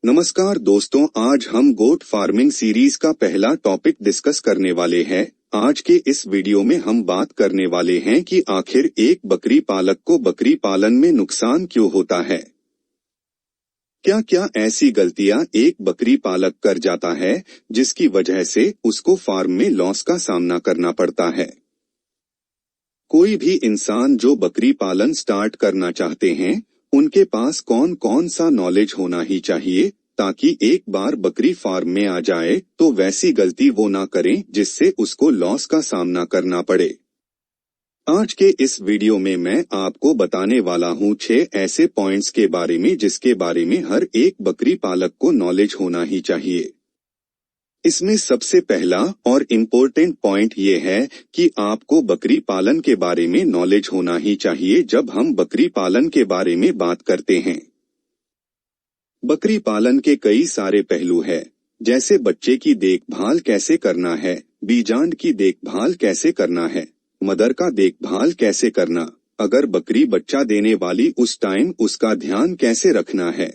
नमस्कार दोस्तों, आज हम गोट फार्मिंग सीरीज का पहला टॉपिक डिस्कस करने वाले हैं। आज के इस वीडियो में हम बात करने वाले हैं कि आखिर एक बकरी पालक को बकरी पालन में नुकसान क्यों होता है। क्या क्या ऐसी गलतियां एक बकरी पालक कर जाता है जिसकी वजह से उसको फार्म में लॉस का सामना करना पड़ता है। कोई भी इंसान जो बकरी पालन स्टार्ट करना चाहते हैं, उनके पास कौन कौन सा नॉलेज होना ही चाहिए ताकि एक बार बकरी फार्म में आ जाए तो वैसी गलती वो ना करें जिससे उसको लॉस का सामना करना पड़े। आज के इस वीडियो में मैं आपको बताने वाला हूँ 6 ऐसे पॉइंट्स के बारे में जिसके बारे में हर एक बकरी पालक को नॉलेज होना ही चाहिए। इसमें सबसे पहला और इम्पोर्टेंट पॉइंट ये है कि आपको बकरी पालन के बारे में नॉलेज होना ही चाहिए। जब हम बकरी पालन के बारे में बात करते हैं, बकरी पालन के कई सारे पहलू हैं, जैसे बच्चे की देखभाल कैसे करना है, बीजांड की देखभाल कैसे करना है, मदर का देखभाल कैसे करना, अगर बकरी बच्चा देने वाली उस टाइम उसका ध्यान कैसे रखना है।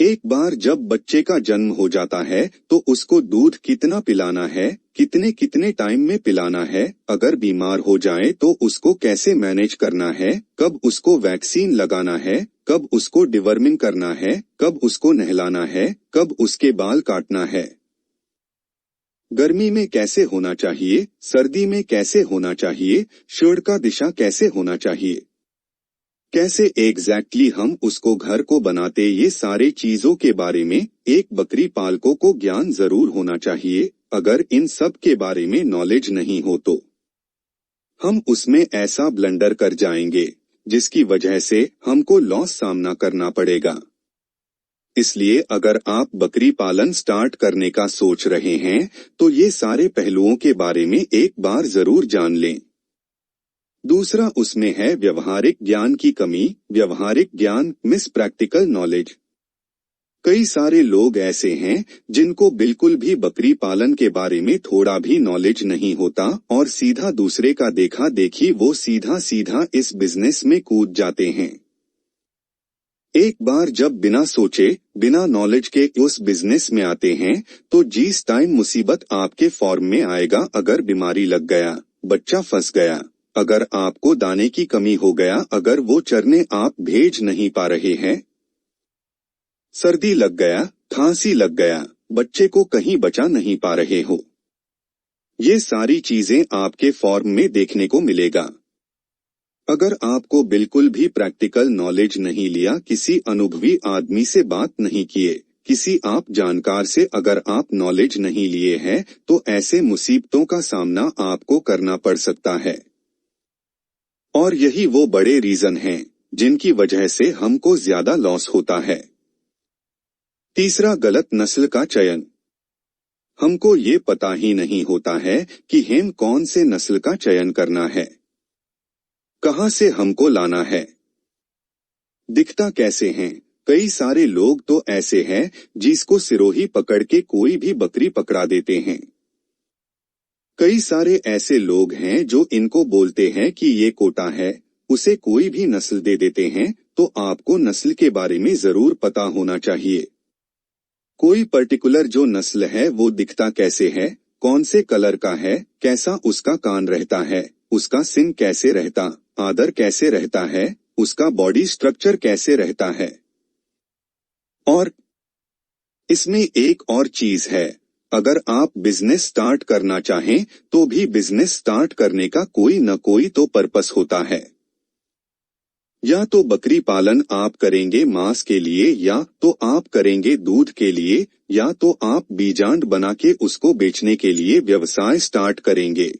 एक बार जब बच्चे का जन्म हो जाता है तो उसको दूध कितना पिलाना है, कितने कितने टाइम में पिलाना है, अगर बीमार हो जाए तो उसको कैसे मैनेज करना है, कब उसको वैक्सीन लगाना है, कब उसको डिवर्मिंग करना है, कब उसको नहलाना है, कब उसके बाल काटना है। गर्मी में कैसे होना चाहिए, सर्दी में कैसे होना चाहिए, शेड का दिशा कैसे होना चाहिए, कैसे एग्जैक्टली हम उसको घर को बनाते, ये सारे चीजों के बारे में एक बकरी पालकों को ज्ञान जरूर होना चाहिए। अगर इन सब के बारे में नॉलेज नहीं हो तो हम उसमें ऐसा ब्लंडर कर जाएंगे जिसकी वजह से हमको लॉस सामना करना पड़ेगा। इसलिए अगर आप बकरी पालन स्टार्ट करने का सोच रहे हैं तो ये सारे पहलुओं के बारे में एक बार जरूर जान लें। दूसरा उसमें है व्यवहारिक ज्ञान की कमी। व्यवहारिक ज्ञान मिस प्रैक्टिकल नॉलेज। कई सारे लोग ऐसे हैं जिनको बिल्कुल भी बकरी पालन के बारे में थोड़ा भी नॉलेज नहीं होता और सीधा दूसरे का देखा देखी वो सीधा सीधा इस बिजनेस में कूद जाते हैं। एक बार जब बिना सोचे बिना नॉलेज के उस बिजनेस में आते हैं तो जिस टाइम मुसीबत आपके फार्म में आएगा, अगर बीमारी लग गया, बच्चा फंस गया, अगर आपको दाने की कमी हो गया, अगर वो चरने आप भेज नहीं पा रहे हैं, सर्दी लग गया, खांसी लग गया, बच्चे को कहीं बचा नहीं पा रहे हो, ये सारी चीजें आपके फार्म में देखने को मिलेगा। अगर आपको बिल्कुल भी प्रैक्टिकल नॉलेज नहीं लिया, किसी अनुभवी आदमी से बात नहीं किए, किसी आप जानकार से अगर आप नॉलेज नहीं लिए हैं तो ऐसे मुसीबतों का सामना आपको करना पड़ सकता है। और यही वो बड़े रीजन हैं जिनकी वजह से हमको ज्यादा लॉस होता है। तीसरा, गलत नस्ल का चयन। हमको ये पता ही नहीं होता है कि हम कौन से नस्ल का चयन करना है, कहां से हमको लाना है, दिखता कैसे हैं। कई सारे लोग तो ऐसे हैं जिसको सिरोही पकड़ के कोई भी बकरी पकड़ा देते हैं। कई सारे ऐसे लोग हैं जो इनको बोलते हैं कि ये कोटा है, उसे कोई भी नस्ल दे देते हैं। तो आपको नस्ल के बारे में जरूर पता होना चाहिए। कोई पर्टिकुलर जो नस्ल है वो दिखता कैसे है, कौन से कलर का है, कैसा उसका कान रहता है, उसका सिंग कैसे रहता, आदर कैसे रहता है, उसका बॉडी स्ट्रक्चर कैसे रहता है। और इसमें एक और चीज है, अगर आप बिजनेस स्टार्ट करना चाहें तो भी बिजनेस स्टार्ट करने का कोई न कोई तो पर्पस होता है। या तो बकरी पालन आप करेंगे मांस के लिए, या तो आप करेंगे दूध के लिए, या तो आप बीजांड बना के उसको बेचने के लिए व्यवसाय स्टार्ट करेंगे।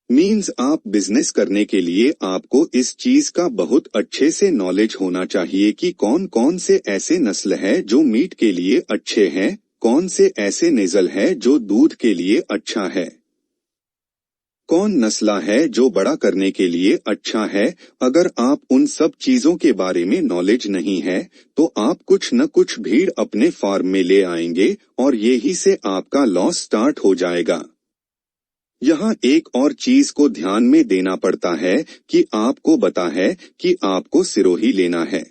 मीन्स आप बिजनेस करने के लिए आपको इस चीज का बहुत अच्छे से नॉलेज होना चाहिए कि कौन कौन से ऐसे नस्ल है जो मीट के लिए अच्छे हैं, कौन से ऐसे नेजल है जो दूध के लिए अच्छा है, कौन नस्ला है जो बड़ा करने के लिए अच्छा है। अगर आप उन सब चीजों के बारे में नॉलेज नहीं है तो आप कुछ न कुछ भीड़ अपने फार्म में ले आएंगे और यही से आपका लॉस स्टार्ट हो जाएगा। यहाँ एक और चीज को ध्यान में देना पड़ता है कि आपको पता है कि आपको सिरोही लेना है।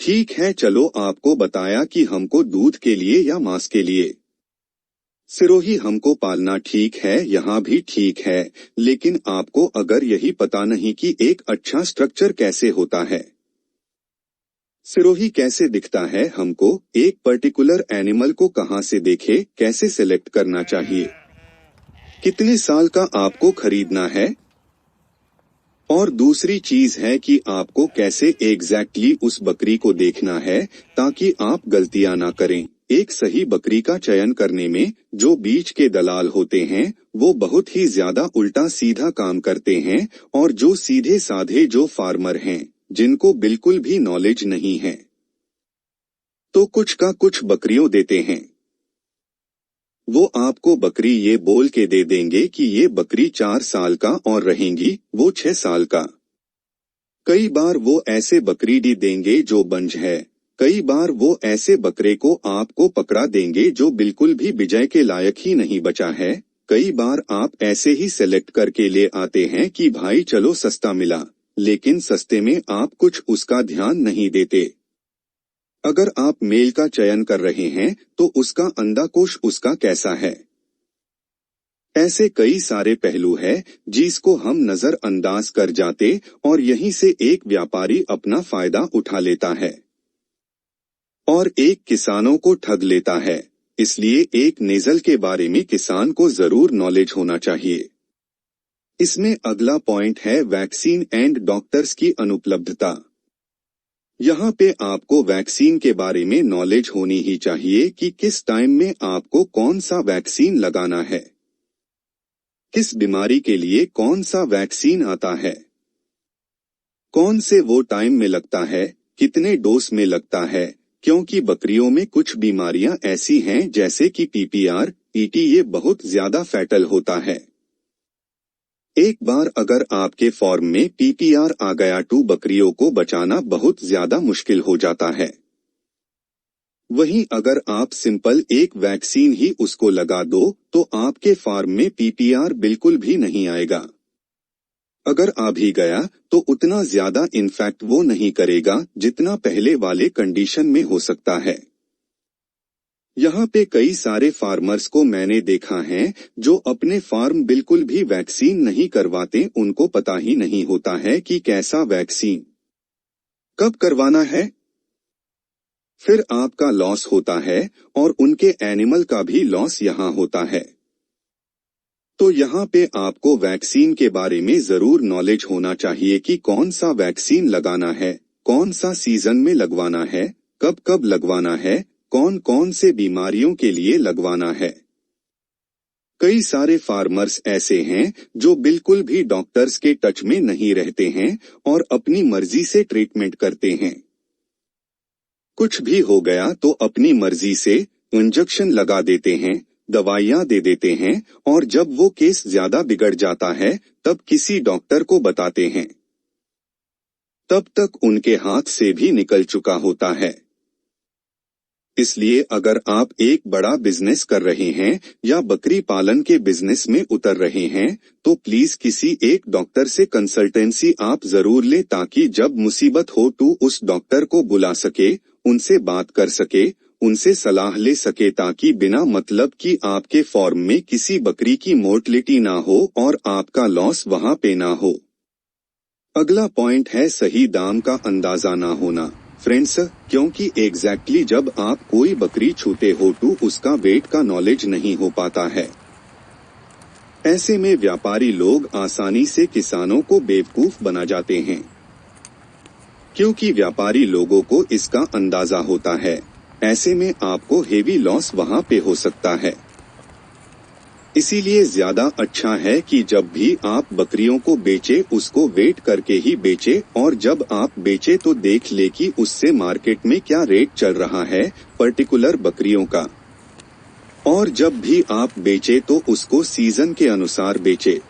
ठीक है, चलो आपको बताया कि हमको दूध के लिए या मांस के लिए सिरोही हमको पालना ठीक है, यहाँ भी ठीक है, लेकिन आपको अगर यही पता नहीं कि एक अच्छा स्ट्रक्चर कैसे होता है, सिरोही कैसे दिखता है, हमको एक पर्टिकुलर एनिमल को कहाँ से देखे, कैसे सिलेक्ट करना चाहिए, कितने साल का आपको खरीदना है, और दूसरी चीज है कि आपको कैसे एग्जैक्टली उस बकरी को देखना है ताकि आप गलतियां ना करें। एक सही बकरी का चयन करने में जो बीच के दलाल होते हैं वो बहुत ही ज्यादा उल्टा सीधा काम करते हैं, और जो सीधे साधे जो फार्मर हैं जिनको बिल्कुल भी नॉलेज नहीं है तो कुछ का कुछ बकरियों देते हैं। वो आपको बकरी ये बोल के दे देंगे कि ये बकरी 4 साल का और रहेंगी वो 6 साल का। कई बार वो ऐसे बकरी दी देंगे जो बंज है, कई बार वो ऐसे बकरे को आपको पकड़ा देंगे जो बिल्कुल भी बिजाय के लायक ही नहीं बचा है। कई बार आप ऐसे ही सेलेक्ट करके ले आते हैं कि भाई चलो सस्ता मिला, लेकिन सस्ते में आप कुछ उसका ध्यान नहीं देते। अगर आप मेल का चयन कर रहे हैं तो उसका अंडाकोश उसका कैसा है, ऐसे कई सारे पहलू है जिसको हम नजरअंदाज कर जाते और यहीं से एक व्यापारी अपना फायदा उठा लेता है और एक किसानों को ठग लेता है। इसलिए एक नेजल के बारे में किसान को जरूर नॉलेज होना चाहिए। इसमें अगला पॉइंट है वैक्सीन एंड डॉक्टर्स की अनुपलब्धता। यहाँ पे आपको वैक्सीन के बारे में नॉलेज होनी ही चाहिए कि किस टाइम में आपको कौन सा वैक्सीन लगाना है, किस बीमारी के लिए कौन सा वैक्सीन आता है, कौन से वो टाइम में लगता है, कितने डोज में लगता है, क्योंकि बकरियों में कुछ बीमारियां ऐसी हैं जैसे कि पीपीआर, ईटी, ये बहुत ज्यादा फैटल होता है। एक बार अगर आपके फॉर्म में पीपीआर आ गया तो बकरियों को बचाना बहुत ज्यादा मुश्किल हो जाता है। वहीं अगर आप सिंपल एक वैक्सीन ही उसको लगा दो तो आपके फार्म में पीपीआर बिल्कुल भी नहीं आएगा। अगर आ भी गया तो उतना ज्यादा इन्फेक्ट वो नहीं करेगा जितना पहले वाले कंडीशन में हो सकता है। यहाँ पे कई सारे फार्मर्स को मैंने देखा है जो अपने फार्म बिल्कुल भी वैक्सीन नहीं करवाते, उनको पता ही नहीं होता है कि कैसा वैक्सीन कब करवाना है। फिर आपका लॉस होता है और उनके एनिमल का भी लॉस यहाँ होता है। तो यहाँ पे आपको वैक्सीन के बारे में जरूर नॉलेज होना चाहिए कि कौन सा वैक्सीन लगाना है, कौन सा सीजन में लगवाना है, कब कब लगवाना है, कौन कौन से बीमारियों के लिए लगवाना है। कई सारे फार्मर्स ऐसे हैं जो बिल्कुल भी डॉक्टर्स के टच में नहीं रहते हैं और अपनी मर्जी से ट्रीटमेंट करते हैं। कुछ भी हो गया तो अपनी मर्जी से इंजेक्शन लगा देते हैं, दवाइयां दे देते हैं, और जब वो केस ज्यादा बिगड़ जाता है तब किसी डॉक्टर को बताते हैं। तब तक उनके हाथ से भी निकल चुका होता है। इसलिए अगर आप एक बड़ा बिजनेस कर रहे हैं या बकरी पालन के बिजनेस में उतर रहे हैं तो प्लीज किसी एक डॉक्टर से कंसल्टेंसी आप जरूर लें ताकि जब मुसीबत हो तो उस डॉक्टर को बुला सके, उनसे बात कर सके, उनसे सलाह ले सके ताकि बिना मतलब कि आपके फॉर्म में किसी बकरी की मोर्टलिटी ना हो और आपका लॉस वहां पे ना हो। अगला पॉइंट है सही दाम का अंदाजा ना होना। फ्रेंड्स, क्योंकि एग्जैक्टली जब आप कोई बकरी छूते हो तो उसका वेट का नॉलेज नहीं हो पाता है। ऐसे में व्यापारी लोग आसानी से किसानों को बेवकूफ बना जाते हैं, क्योंकि व्यापारी लोगों को इसका अंदाजा होता है। ऐसे में आपको हेवी लॉस वहां पे हो सकता है। इसीलिए ज्यादा अच्छा है कि जब भी आप बकरियों को बेचे उसको वेट करके ही बेचे, और जब आप बेचे तो देख ले कि उससे मार्केट में क्या रेट चल रहा है पर्टिकुलर बकरियों का। और जब भी आप बेचे तो उसको सीजन के अनुसार बेचे।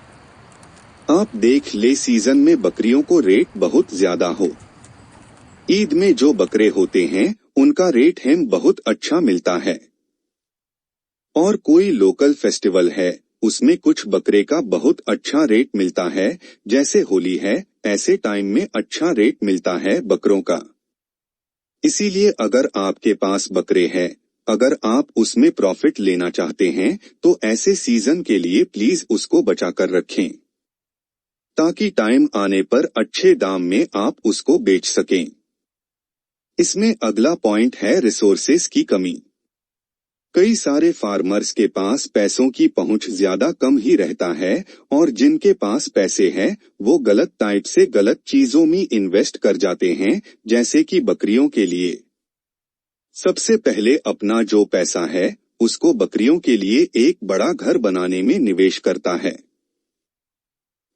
आप देख ले सीजन में बकरियों को रेट बहुत ज्यादा हो। ईद में जो बकरे होते हैं उनका रेट हम बहुत अच्छा मिलता है, और कोई लोकल फेस्टिवल है उसमें कुछ बकरे का बहुत अच्छा रेट मिलता है, जैसे होली है, ऐसे टाइम में अच्छा रेट मिलता है बकरों का। इसीलिए अगर आपके पास बकरे हैं, अगर आप उसमें प्रॉफिट लेना चाहते हैं तो ऐसे सीजन के लिए प्लीज उसको बचा कर रखें, ताकि टाइम आने पर अच्छे दाम में आप उसको बेच सकें। इसमें अगला पॉइंट है रिसोर्सेस की कमी। कई सारे फार्मर्स के पास पैसों की पहुंच ज्यादा कम ही रहता है और जिनके पास पैसे हैं वो गलत टाइप से गलत चीजों में इन्वेस्ट कर जाते हैं, जैसे कि बकरियों के लिए। सबसे पहले अपना जो पैसा है उसको बकरियों के लिए एक बड़ा घर बनाने में निवेश करता है।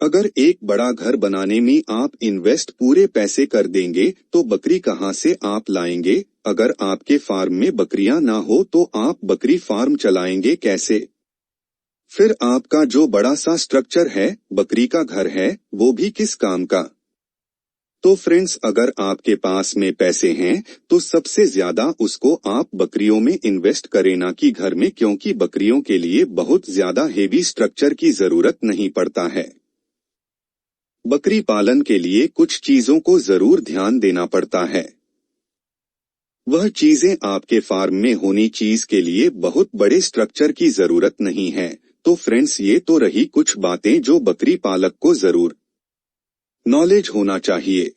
अगर एक बड़ा घर बनाने में आप इन्वेस्ट पूरे पैसे कर देंगे तो बकरी कहां से आप लाएंगे? अगर आपके फार्म में बकरियां ना हो तो आप बकरी फार्म चलाएंगे कैसे? फिर आपका जो बड़ा सा स्ट्रक्चर है, बकरी का घर है, वो भी किस काम का? तो फ्रेंड्स, अगर आपके पास में पैसे हैं तो सबसे ज्यादा उसको आप बकरियों में इन्वेस्ट करें, ना कि घर में, क्योंकि बकरियों के लिए बहुत ज्यादा हेवी स्ट्रक्चर की जरूरत नहीं पड़ता है। बकरी पालन के लिए कुछ चीजों को जरूर ध्यान देना पड़ता है। वह चीजें आपके फार्म में होनी चीज के लिए बहुत बड़े स्ट्रक्चर की जरूरत नहीं है। तो फ्रेंड्स, ये तो रही कुछ बातें जो बकरी पालक को जरूर नॉलेज होना चाहिए।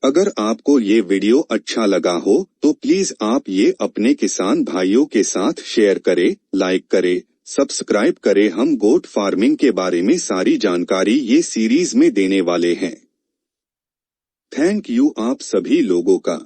अगर आपको ये वीडियो अच्छा लगा हो तो प्लीज आप ये अपने किसान भाइयों के साथ शेयर करें, लाइक करें, सब्सक्राइब करें। हम गोट फार्मिंग के बारे में सारी जानकारी ये सीरीज में देने वाले हैं। थैंक यू आप सभी लोगों का।